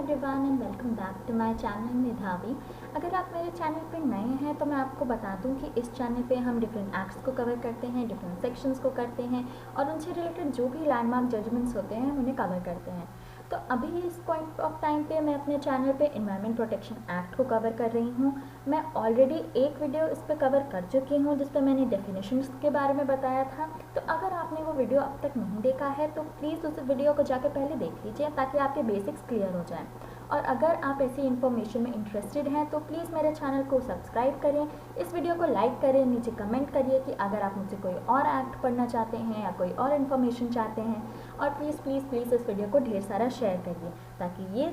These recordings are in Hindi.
Everyone and welcome back to my channel Nidhavi. अगर आप मेरे चैनल पे नए हैं तो मैं आपको बता दूं कि इस चैनल पे हम डिफरेंट एक्ट्स को कवर करते हैं, डिफरेंट सेक्शंस को करते हैं और उनसे रिलेटेड जो भी लैंडमार्क जजमेंट्स होते हैं हम उन्हें कवर करते हैं। तो अभी इस पॉइंट ऑफ टाइम पे मैं अपने चैनल पे एनवायरनमेंट प्रोटेक्शन एक्ट को कवर कर रही हूँ। मैं ऑलरेडी एक वीडियो इस पर कवर कर चुकी हूँ जिस पर मैंने डेफिनेशंस के बारे में बताया था। तो अगर आपने वो वीडियो अब तक नहीं देखा है तो प्लीज़ उस वीडियो को जाकर पहले देख लीजिए ताकि आपके बेसिक्स क्लियर हो जाएं। और अगर आप ऐसी इन्फॉर्मेशन में इंटरेस्टेड हैं तो प्लीज़ मेरे चैनल को सब्सक्राइब करें, इस वीडियो को लाइक करें, नीचे कमेंट करिए कि अगर आप मुझसे कोई और एक्ट पढ़ना चाहते हैं या कोई और इन्फॉर्मेशन चाहते हैं। और प्लीज़ प्लीज़ प्लीज़ इस वीडियो को ढेर सारा शेयर करिए ताकि ये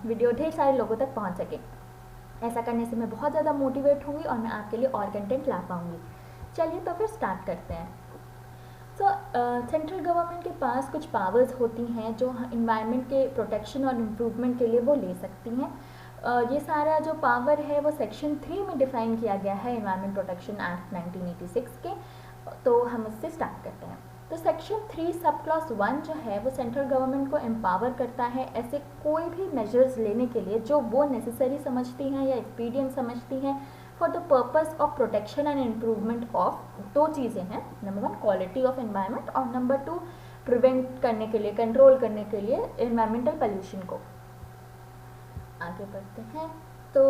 वीडियो ढेर सारे लोगों तक पहुंच सके। ऐसा करने से मैं बहुत ज़्यादा मोटिवेट होंगी और मैं आपके लिए और कंटेंट ला पाऊँगी। चलिए तो फिर स्टार्ट करते हैं। सेंट्रल गवर्नमेंट के पास कुछ पावर्स होती हैं जो इन्वायरमेंट के प्रोटेक्शन और इम्प्रूवमेंट के लिए वो ले सकती हैं। ये सारा जो पावर है वो सेक्शन 3 में डिफ़ाइन किया गया है इन्वायरमेंट प्रोटेक्शन एक्ट 1986 के। तो हम इससे स्टार्ट करते हैं। तो सेक्शन 3 सब क्लॉज 1 जो है वो सेंट्रल गवर्नमेंट को एम्पावर करता है ऐसे कोई भी मेजर्स लेने के लिए जो वो नेसेसरी समझती हैं या एक्सपीडियंट समझती हैं for the purpose of protection and improvement of दो चीज़ें हैं। नंबर 1 क्वालिटी ऑफ एनवायरनमेंट और नंबर 2 प्रिवेंट करने के लिए, कंट्रोल करने के लिए एनवायरमेंटल पोल्यूशन को। आगे बढ़ते हैं। तो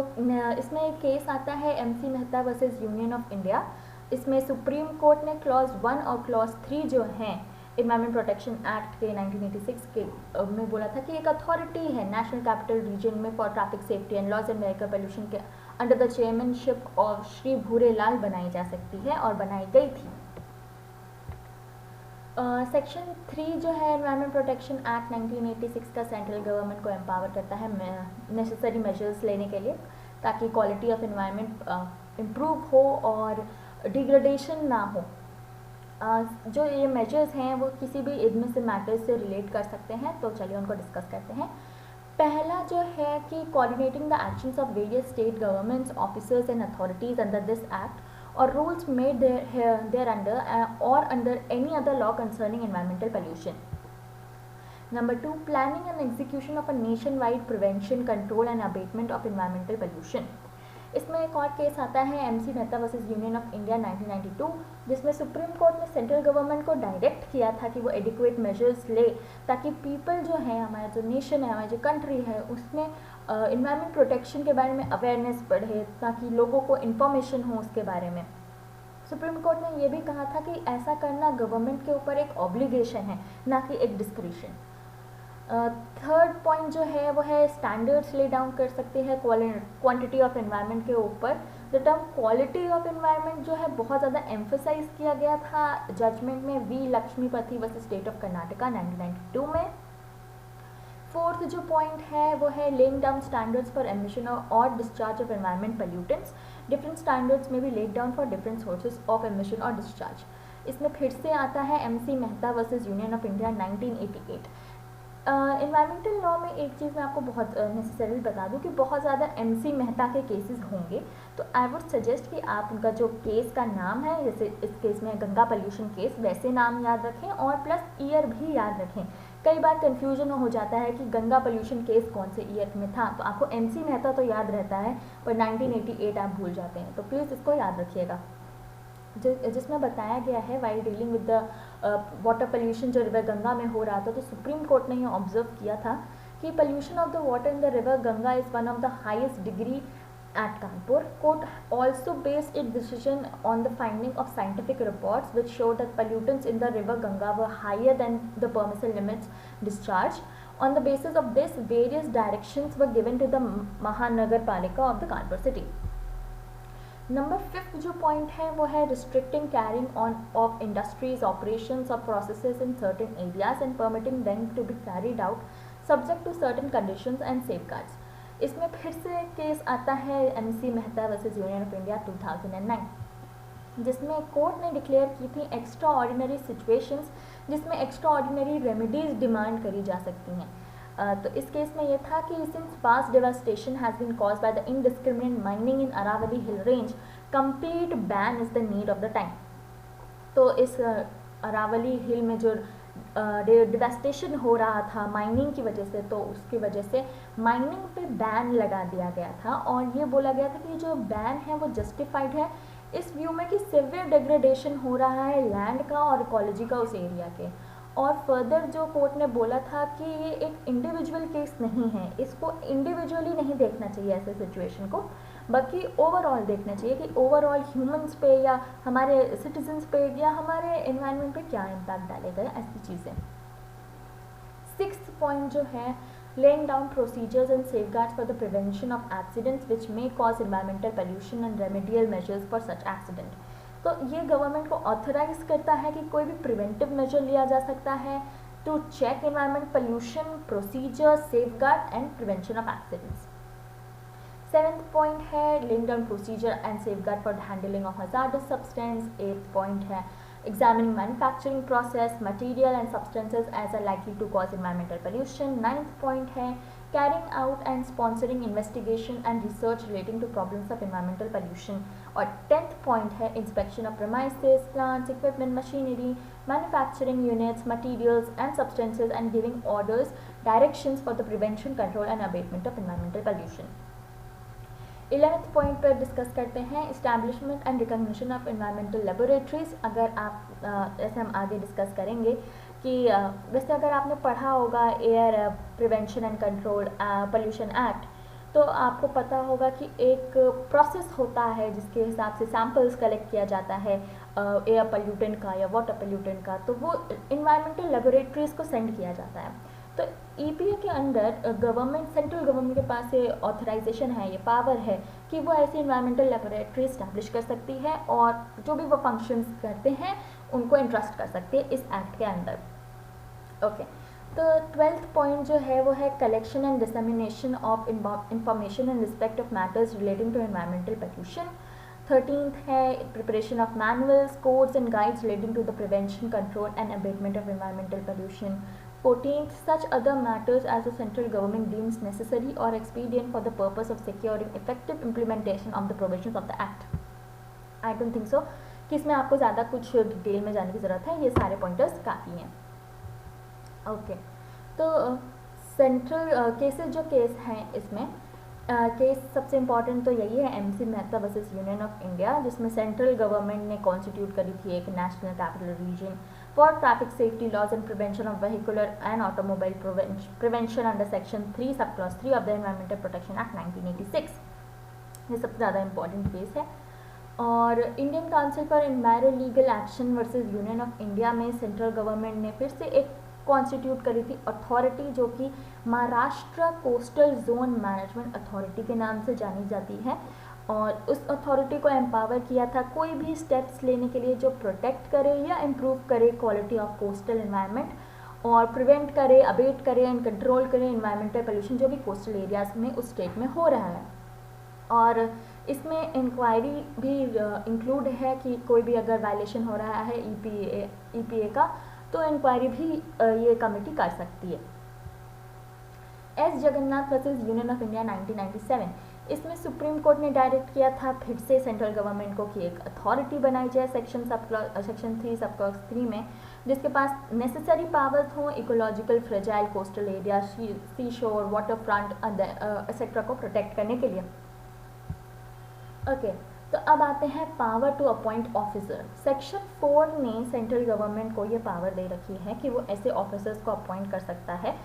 इसमें एक केस आता है MC Mehta versus union of India. इसमें सुप्रीम कोर्ट ने क्लॉज 1 और क्लॉज 3 जो हैं एनवायरमेंट प्रोटेक्शन एक्ट के 1986 के में बोला था कि एक अथॉरिटी है नेशनल कैपिटल रीजन में for traffic safety and loss and vehicle pollution के under the chairmanship of Shri Bhurelal बनाई जा सकती है और बनाई गई थी। सेक्शन 3 जो है एनवायरमेंट प्रोटेक्शन एक्ट 1986 का सेंट्रल गवर्नमेंट को एम्पावर करता है नेसेसरी मेजर्स लेने के लिए ताकि क्वालिटी ऑफ एनवायरमेंट इम्प्रूव हो और डिग्रेडेशन ना हो। जो ये मेजर्स हैं वो किसी भी एडमिनिस्ट्रेटिव मैटर्स से रिलेट कर सकते हैं। तो चलिए उनको डिस्कस करते हैं। पहला जो है कि coordinating the actions of various state governments officers and authorities under this act or rules made thereunder or under any other law concerning environmental pollution. Number 2, planning and execution of a nationwide prevention, control and abatement of environmental pollution. इसमें एक और केस आता है MC Mehta versus union of India 1992 जिसमें सुप्रीम कोर्ट ने सेंट्रल गवर्नमेंट को डायरेक्ट किया था कि वो एडिक्वेट मेजर्स ले ताकि पीपल जो है, हमारा जो नेशन है, हमारी जो कंट्री है, उसमें इन्वायरमेंट प्रोटेक्शन के बारे में अवेयरनेस बढ़े ताकि लोगों को इन्फॉर्मेशन हो उसके बारे में। सुप्रीम कोर्ट ने ये भी कहा था कि ऐसा करना गवर्नमेंट के ऊपर एक ऑब्लिगेशन है, ना कि एक डिस्क्रिशन। थर्ड पॉइंट जो है वो है स्टैंडर्ड्स ले डाउन कर सकते हैं क्वांटिटी ऑफ एनवायरनमेंट के ऊपर। The term quality of environment जो है बहुत ज़्यादा एम्फोसाइज किया गया था जजमेंट में V Lakshmipathi versus state of Karnataka 1992 में। फोर्थ जो पॉइंट है वो है laying down standards for emission और discharge of environment pollutants. Different standards में भी laid down for different sources of emission और डिस्चार्ज। इसमें फिर से आता है MC Mehta versus union of India 1988। Environmental law में एक चीज़ मैं आपको बहुत नेसेसरी बता दूं कि बहुत ज़्यादा MC मेहता के केसेस होंगे। तो आई वुड सजेस्ट कि आप उनका जो केस का नाम है, जैसे इस केस में गंगा पोल्यूशन केस, वैसे नाम याद रखें और प्लस ईयर भी याद रखें। कई बार कन्फ्यूजन हो जाता है कि गंगा पोल्यूशन केस कौन से ईयर में था। तो आपको MC मेहता तो याद रहता है पर 1988 आप भूल जाते हैं, तो प्लीज़ इसको याद रखिएगा। जिसमें बताया गया है while dealing with the water pollution जो रिवर गंगा में हो रहा था, तो सुप्रीम कोर्ट ने ये ऑब्जर्व किया था कि pollution of the water in the river Ganga is one of the highest degree at Kanpur. Court also based its decision on the finding of scientific reports which showed that pollutants in the river Ganga were higher than the permissible limits discharged. On the basis of this, various directions were given to the Mahanagar Palika of the Kanpur city. Number 5 जो पॉइंट है वो है restricting carrying on of industries operations और processes in certain areas and permitting them to be carried out subject to certain conditions and safeguards. इसमें फिर से केस आता है MC Mehta versus union of India 2009 जिसमें कोर्ट ने डिक्लेयर की थी एक्स्ट्रा ऑर्डिनरी सिचुएशंस जिसमें एक्स्ट्रा ऑर्डिनरी रेमेडीज डिमांड करी जा सकती हैं। तो इस केस में ये था कि since vast devastation has been caused by the indiscriminate mining in Aravali hill range, complete ban is the need of the time. तो इस अरावली हिल में जो डिवेस्टेशन हो रहा था माइनिंग की वजह से, तो उसकी वजह से माइनिंग पे बैन लगा दिया गया था और ये बोला गया था कि जो बैन है वो जस्टिफाइड है इस व्यू में कि सिवियर डिग्रेडेशन हो रहा है लैंड का और इकोलॉजी का उस एरिया के। और फर्दर जो कोर्ट ने बोला था कि ये एक इंडिविजुअल केस नहीं है, इसको इंडिविजुअली नहीं देखना चाहिए ऐसे सिचुएशन को, बल्कि ओवरऑल देखना चाहिए कि ओवरऑल ह्यूमंस पे या हमारे सिटीजन्स पे या हमारे एनवायरनमेंट पे क्या इम्पैक्ट डालेगा, ऐसी चीज़ें। 6th पॉइंट जो है, laying down procedures and safeguards for the prevention of accidents which may cause environmental pollution and remedial measures for such accident। तो ये गवर्नमेंट को ऑथराइज करता है कि कोई भी प्रिवेंटिव मेजर लिया जा सकता है to check environment pollution, procedure, safeguard and prevention of accidents. 7th point है laying down procedure and safeguard for handling of hazardous substance। 8th point है examining manufacturing process, material and substances as are likely to cause environmental pollution। 9th point है carrying out and sponsoring investigation and research relating to problems of environmental pollution। और 10th point है inspection of premises, plants, equipment, machinery, manufacturing units, materials and substances and giving orders, directions for the prevention, control and abatement of environmental pollution। 11th point पर डिस्कस करते हैं establishment and recognition of environmental laboratories. अगर आप ऐसे हम आगे डिस्कस करेंगे कि वैसे अगर आपने पढ़ा होगा air prevention and control pollution act, तो आपको पता होगा कि एक प्रोसेस होता है जिसके हिसाब से सैम्पल्स कलेक्ट किया जाता है एयर पोल्यूटेंट का या वाटर पोल्यूटेंट का, तो वो इन्वायरमेंटल लेबोरेटरीज को सेंड किया जाता है। तो ईपीए के अंडर गवर्नमेंट, सेंट्रल गवर्नमेंट के पास ये ऑथराइजेशन है, ये पावर है कि वो ऐसी इन्वायरमेंटल लेबोरेटरी इस्टेब्लिश कर सकती है और जो भी वो फंक्शंस करते हैं उनको इंट्रस्ट कर सकती है इस एक्ट के अंदर। ओके, तो 12th पॉइंट जो है वो है collection and dissemination of information in respect of matters relating to environmental pollution. 13th है preparation of manuals, codes and guides relating to the prevention, control and abatement of environmental pollution. 14th, such other matters as the central government deems necessary or expedient for the purpose of securing effective implementation of the provisions of the act। I don't think so कि इसमें आपको ज़्यादा कुछ डिटेल में जाने की ज़रूरत है, ये सारे पॉइंटर्स काफ़ी हैं। ओके, तो सेंट्रल केसेस जो केस हैं इसमें केस सबसे इम्पॉर्टेंट तो यही है MC Mehta versus union of India, जिसमें सेंट्रल गवर्नमेंट ने कॉन्स्टिट्यूट करी थी एक national capital region for traffic safety laws and prevention of vehicular and automobile prevention under section 3 sub clause 3 of the environmental protection act 1986। ये सबसे ज़्यादा इंपॉर्टेंट केस है। और Indian council for enviro legal action versus union of India में सेंट्रल गवर्नमेंट ने फिर से एक कॉन्स्टिट्यूट करी थी अथॉरिटी, जो कि Maharashtra coastal zone management authority के नाम से जानी जाती है। और उस अथॉरिटी को एम्पावर किया था कोई भी स्टेप्स लेने के लिए जो प्रोटेक्ट करे या इम्प्रूव करे क्वालिटी ऑफ कोस्टल एनवायरनमेंट और प्रिवेंट करे, अबेट करे एंड कंट्रोल करे एनवायरमेंटल पोल्यूशन जो भी कोस्टल एरियाज में उस स्टेट में हो रहा है। और इसमें इंक्वायरी भी इंक्लूड है कि कोई भी अगर वायलेशन हो रहा है ईपीए का, तो इंक्वायरी भी ये कमेटी कर सकती है। S Jagannath versus union of India 1997, इसमें सुप्रीम कोर्ट ने डायरेक्ट किया था फिर से सेंट्रल गवर्नमेंट को कि एक अथॉरिटी बनाई जाए सेक्शन 3 सब क्लॉज 3 में, जिसके पास नेसेसरी पावर्स हों ecological fragile coastal area, sea shore, water front etcetera को प्रोटेक्ट करने के लिए। ओके, तो अब आते हैं power to appoint officer. Section 4 ने सेंट्रल गवर्नमेंट को ये पावर दे रखी है कि वो ऐसे ऑफिसर्स को अपॉइंट कर सकता है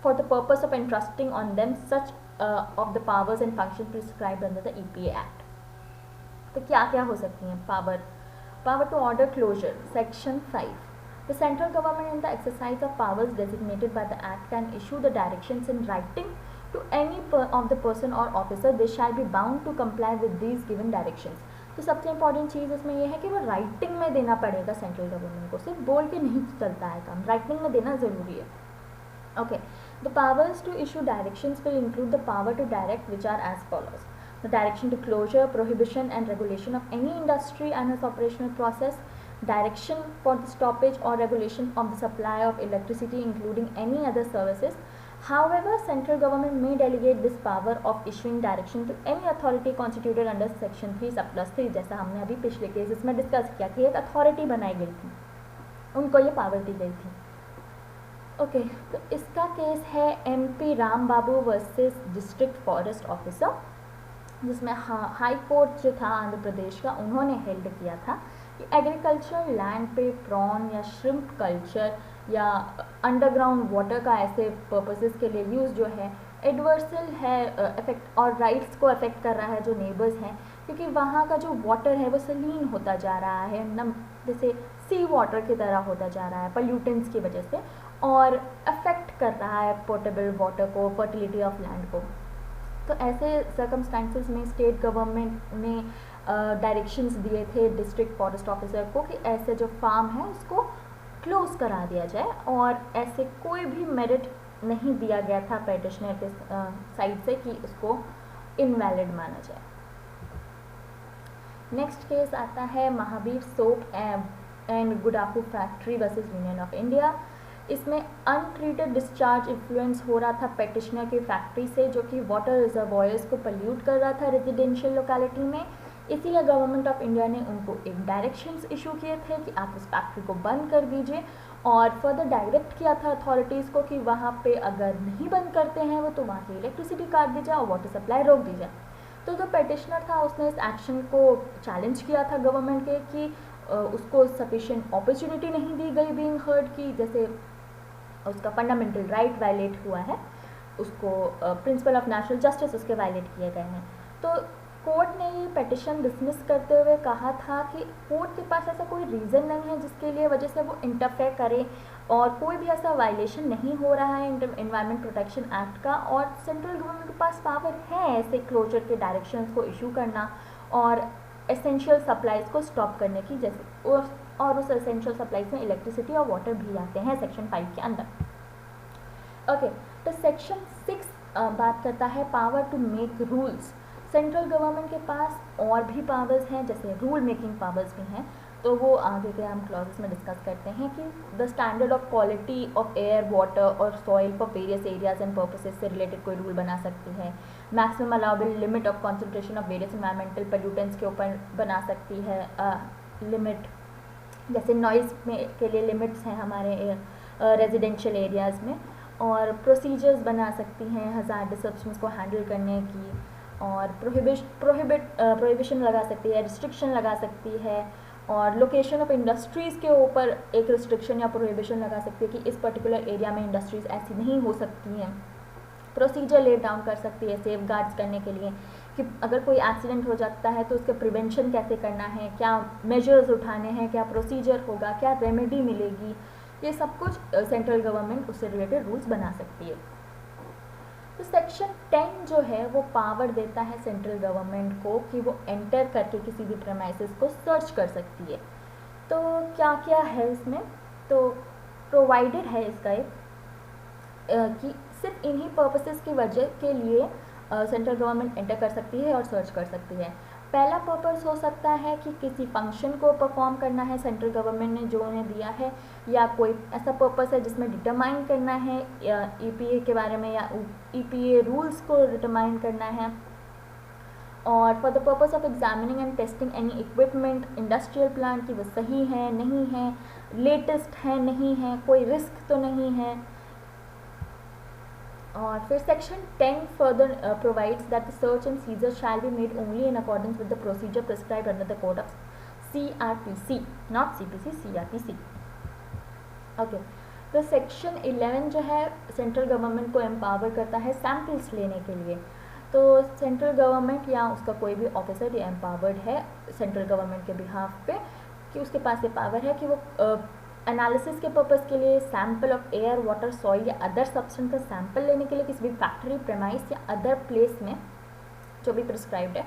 for the purpose of entrusting on them such of the powers and function prescribed under the EPA act. तो क्या क्या हो सकती हैं power to order closure. Section 5, the central government in the exercise of powers designated by the act can issue the directions in writing to any of the person or officer, they shall be bound to comply with these given directions। तो सबसे इंपॉर्टेंट चीज़ इसमें यह है कि वो राइटिंग में देना पड़ेगा सेंट्रल गवर्नमेंट को, सिर्फ बोल के नहीं चलता है काम, राइटिंग में देना ज़रूरी है। Okay, the powers to issue directions will include the power to direct which are as follows: the direction to closure, prohibition and regulation of any industry and its operational process, direction for the stoppage or regulation of the supply of electricity including any other services। However, central government may delegate this power of issuing direction to any authority constituted under section 3 sub clause 3, जैसा हमने अभी पिछले केसेस में डिस्कस किया कि एक अथॉरिटी बनाई गई थी। उनको ये पावर दी गई थी। ओके, तो इसका केस है MP राम बाबू वर्सेस डिस्ट्रिक्ट फॉरेस्ट ऑफिसर, जिसमें हाई कोर्ट जो था आंध्र प्रदेश का, उन्होंने हेल्ड किया था कि एग्रीकल्चर लैंड पे प्रॉन या श्रिम्प कल्चर या अंडरग्राउंड वाटर का ऐसे पर्पसेस के लिए यूज़ जो है एडवर्सल है इफेक्ट और राइट्स को अफेक्ट कर रहा है जो नेबर्स हैं, क्योंकि वहाँ का जो वाटर है वो सलीन होता जा रहा है, जैसे सी वाटर की तरह होता जा रहा है पल्यूटेंट्स की वजह से, और अफेक्ट कर रहा है पोर्टेबल वाटर को, फर्टिलिटी ऑफ लैंड को। तो ऐसे सर्कमस्टांसेस में स्टेट गवर्नमेंट ने डायरेक्शंस दिए थे डिस्ट्रिक्ट फॉरेस्ट ऑफिसर को कि ऐसे जो फार्म है उसको क्लोज करा दिया जाए, और ऐसे कोई भी मेरिट नहीं दिया गया था पेटिशनर के साइड से कि उसको इनवैलिड माना जाए। नेक्स्ट केस आता है Mahavir soap and Gudaku factory versus union of India. इसमें अनट्रीटेड डिस्चार्ज इन्फ्लुएंस हो रहा था पेटिशनर की फैक्ट्री से, जो कि वाटर रिजर्वॉयर्स को पल्यूट कर रहा था रेजिडेंशियल लोकेलिटी में। इसीलिए गवर्नमेंट ऑफ इंडिया ने उनको एक डायरेक्शंस इशू किए थे कि आप इस फैक्ट्री को बंद कर दीजिए, और फर्दर डायरेक्ट किया था अथॉरिटीज़ को कि वहाँ पे अगर नहीं बंद करते हैं वो तो वहाँ की इलेक्ट्रिसिटी काट दी जाए और वाटर सप्लाई रोक दी जाए। तो जो पेटिशनर था उसने इस एक्शन को चैलेंज किया था गवर्नमेंट के कि उसको सफिशिएंट अपॉर्चुनिटी नहीं दी गई बीइंग हर्ड की, जैसे उसका फंडामेंटल राइट वायलेट हुआ है, उसको प्रिंसिपल ऑफ नेशनल जस्टिस उसके वायलेट किए गए हैं। तो कोर्ट ने ये पिटिशन डिसमिस करते हुए कहा था कि कोर्ट के पास ऐसा कोई रीज़न नहीं है जिसके लिए वजह से वो इंटरफेयर करे, और कोई भी ऐसा वायलेशन नहीं हो रहा है एनवायरनमेंट प्रोटेक्शन एक्ट का, और सेंट्रल गवर्नमेंट के पास पावर है ऐसे क्लोजर के डायरेक्शंस को इशू करना और एसेंशियल सप्लाईज को स्टॉप करने की, जैसे और उस एसेंशियल सप्लाईज में इलेक्ट्रिसिटी और वाटर भी आते हैं सेक्शन 5 के अंदर। ओके, तो सेक्शन 6 बात करता है power to make rules. Central government के पास और भी पावर्स हैं, जैसे रूल मेकिंग पावर्स भी हैं, तो वो आगे के हम क्लॉजेस में डिस्कस करते हैं कि the standard of quality of air, water और soil for various areas and purposes से रिलेटेड कोई रूल बना सकती है, maximum allowable limit of concentration of various environmental pollutants के ऊपर बना सकती है लिमिट, जैसे नॉइज़ में के लिए लिमिट्स हैं हमारे रेजिडेंशियल एरियाज़ में, और प्रोसीजर्स बना सकती हैं हज़ार्डस सब्सटेंस को हैंडल करने की, और प्रोहिबिशन लगा सकती है, रिस्ट्रिक्शन लगा सकती है, और लोकेशन ऑफ इंडस्ट्रीज़ के ऊपर एक रिस्ट्रिक्शन या प्रोहिबिशन लगा सकती है कि इस पर्टिकुलर एरिया में इंडस्ट्रीज़ ऐसी नहीं हो सकती हैं। प्रोसीजर ले डाउन कर सकती है सेफ गार्ड्स करने के लिए कि अगर कोई एक्सीडेंट हो जाता है तो उसके प्रिवेंशन कैसे करना है, क्या मेजर्स उठाने हैं, क्या प्रोसीजर होगा, क्या रेमेडी मिलेगी, ये सब कुछ सेंट्रल गवर्नमेंट उससे रिलेटेड रूल्स बना सकती है। तो सेक्शन 10 जो है वो पावर देता है सेंट्रल गवर्नमेंट को कि वो एंटर करके किसी भी प्रेमाइसेस को सर्च कर सकती है। तो क्या क्या है इसमें, तो प्रोवाइडेड है इसका एक कि सिर्फ इन्हीं पर्पसेस की वजह के लिए सेंट्रल गवर्नमेंट एंटर कर सकती है और सर्च कर सकती है। पहला पर्पस हो सकता है कि किसी फंक्शन को परफॉर्म करना है सेंट्रल गवर्नमेंट ने जो उन्हें दिया है, या कोई ऐसा पर्पस है जिसमें डिटरमाइन करना है EPA के बारे में या EPA रूल्स को डिटरमाइन करना है, और for the purpose of examining and testing any equipment industrial plant की वो सही है नहीं है, लेटेस्ट है नहीं है, कोई रिस्क तो नहीं है। और फिर section 10 further provides that the search and seizure shall be made only in accordance with the procedure prescribed under the code of CRPC, not CPC, CRPC। Okay, तो सेक्शन 11 जो है सेंट्रल गवर्नमेंट को एम्पावर करता है सैम्पल्स लेने के लिए। तो सेंट्रल गवर्नमेंट या उसका कोई भी ऑफिसर ये एम्पावर्ड है सेंट्रल गवर्नमेंट के बिहाफ पे कि उसके पास ये पावर है कि वो एनालिसिस के पर्पज़ के लिए sample of air, water, soil या अदर सब्सटेंस का सैंपल लेने के लिए किसी भी फैक्ट्री, प्रेमाइस या अदर प्लेस में जो भी प्रिस्क्राइब्ड है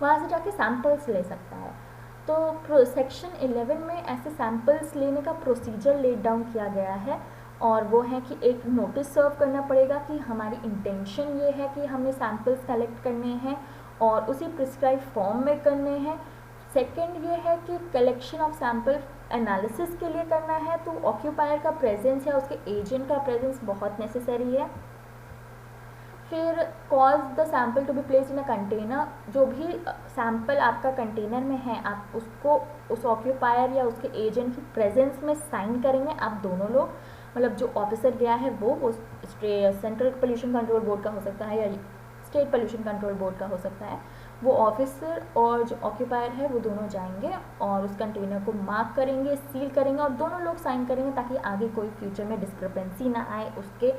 वहाँ से जाके सैंपल्स ले सकता है। तो सेक्शन 11 में ऐसे सैंपल्स लेने का प्रोसीजर लेट डाउन किया गया है, और वो है कि एक नोटिस सर्व करना पड़ेगा कि हमारी इंटेंशन ये है कि हमें सैंपल्स कलेक्ट करने हैं और उसी प्रिस्क्राइब फॉर्म में करने हैं। सेकेंड ये है कि कलेक्शन ऑफ सैंपल एनालिसिस के लिए करना है तो ऑक्यूपायर का प्रेजेंस या उसके एजेंट का प्रेजेंस बहुत नेसेसरी है। फिर cause the sample to be placed in a container, जो भी सैम्पल आपका कंटेनर में है आप उसको उस ऑक्यूपायर या उसके एजेंट की प्रेजेंस में साइन करेंगे, आप दोनों लोग, मतलब जो ऑफिसर गया है वो सेंट्रल पोल्यूशन कंट्रोल बोर्ड का हो सकता है या स्टेट पोल्यूशन कंट्रोल बोर्ड का हो सकता है, वो ऑफिसर और जो ऑक्यूपायर है वो दोनों जाएंगे और उस कंटेनर को मार्क करेंगे, सील करेंगे और दोनों लोग साइन करेंगे ताकि आगे कोई फ्यूचर में डिस्क्रिपेंसी ना आए उसके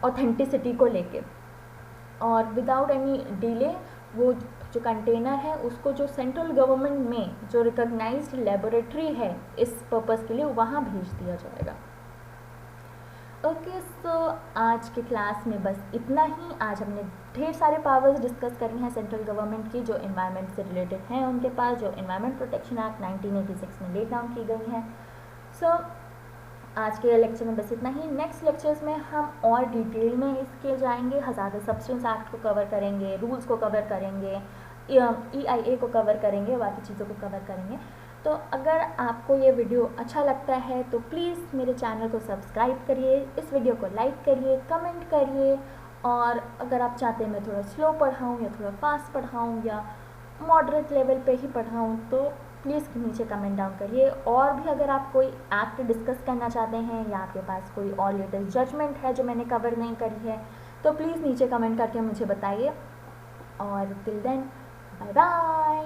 ऑथेंटिसिटी को लेके। और विदाउट एनी डिले वो जो कंटेनर है उसको जो सेंट्रल गवर्नमेंट में जो रिकॉग्नाइज्ड लेबोरेटरी है इस पर्पज़ के लिए वहाँ भेज दिया जाएगा। ओके, सो आज के क्लास में बस इतना ही। आज हमने ढेर सारे पावर्स डिस्कस करी हैं सेंट्रल गवर्नमेंट की जो एनवायरनमेंट से रिलेटेड हैं उनके पास, जो एनवायरनमेंट प्रोटेक्शन एक्ट 1986 में लेट डाउन की गई हैं। सो आज के लेक्चर में बस इतना ही। नेक्स्ट लेक्चर्स में हम और डिटेल में इसके जाएंगे, हज़ारत सब्सटेंस एक्ट को कवर करेंगे, रूल्स को कवर करेंगे, EIA को कवर करेंगे, बाकी चीज़ों को कवर करेंगे। तो अगर आपको ये वीडियो अच्छा लगता है तो प्लीज़ मेरे चैनल को सब्सक्राइब करिए, इस वीडियो को लाइक करिए, कमेंट करिए, और अगर आप चाहते हैं मैं थोड़ा स्लो पढ़ाऊँ या थोड़ा फास्ट पढ़ाऊँ या मॉडरेट लेवल पे ही पढ़ाऊँ तो प्लीज़ नीचे कमेंट डाउन करिए। और भी अगर आप कोई एक्ट डिस्कस करना चाहते हैं या आपके पास कोई और लेटेस्ट जजमेंट है जो मैंने कवर नहीं करी है तो प्लीज़ नीचे कमेंट करके मुझे बताइए। और टिल देन बाय बाय।